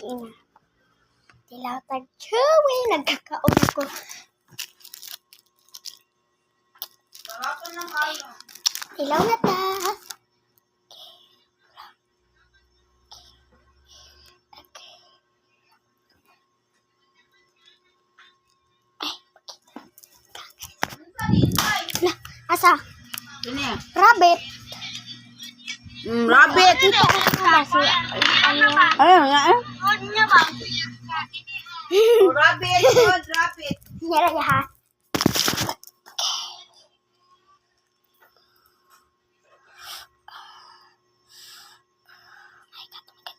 ina. Tilaw tag-chewy. Nagkakaon ko. Tilaw na ta. Asa? Sini. Rabbit. Rabbit. Kita ko ba si ano? Ayun nga eh. Hmm. Rabbit. Good rabbit. Nyara ya ha.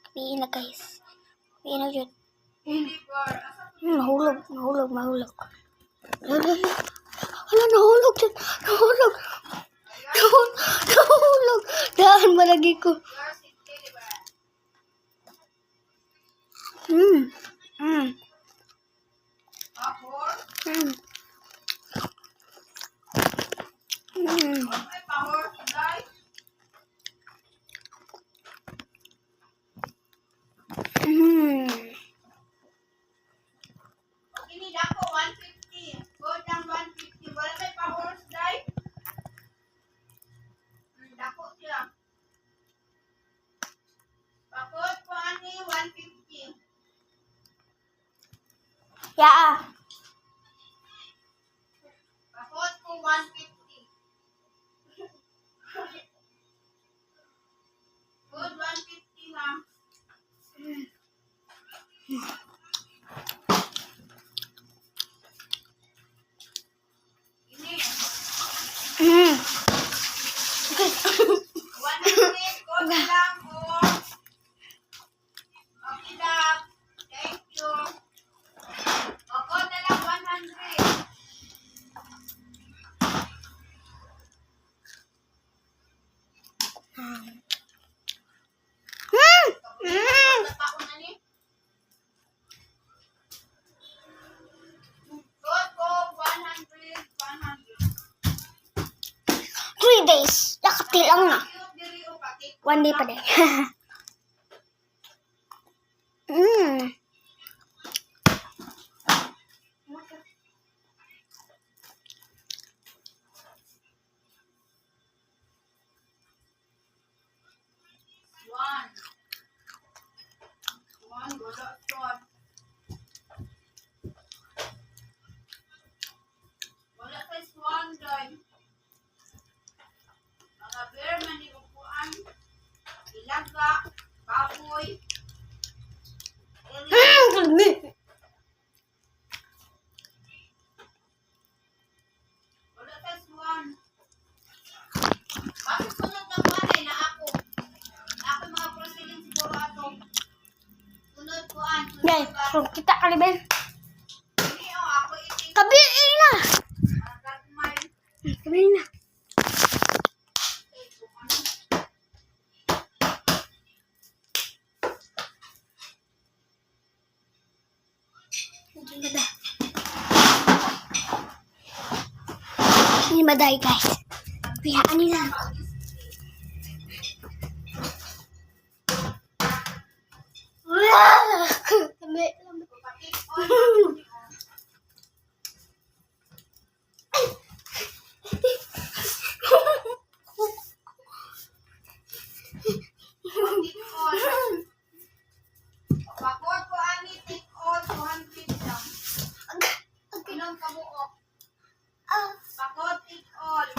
Kapiin na guys. Kapiin na yun. Mahulog. Hala, nahulog dyan. Nahulog. Daan malagi ko. Ini dako 150. Good lang 150. Wala may pa-horse dai. Dako siya. Bakot po ani 150. Ya. Bakot po 150. Good 150 ma'am. Ini 100 good lang po. Okay lang. Thank you. Ako na lang 100. Ako na ni. Good po 100. 3 days. Yakati lang na. Diri o pati. 1 day pa din. One, wala shot. Wala kay swan doy. Mga bear man ni upuan. Ilaga, baboy. Wala kay swan. Bakit sunod na kuanay na ako? Na ako mga Brazilian siguro ato. Sunod kuan. Dai, so kita kaliben. Hindi o, ako iting. Kabiin na. Gagmay. Kabiin na. Ini badai guys. Kaya ani lang. Bakot ko ani take all 200 lang. Inom ka buok. Bakot take all.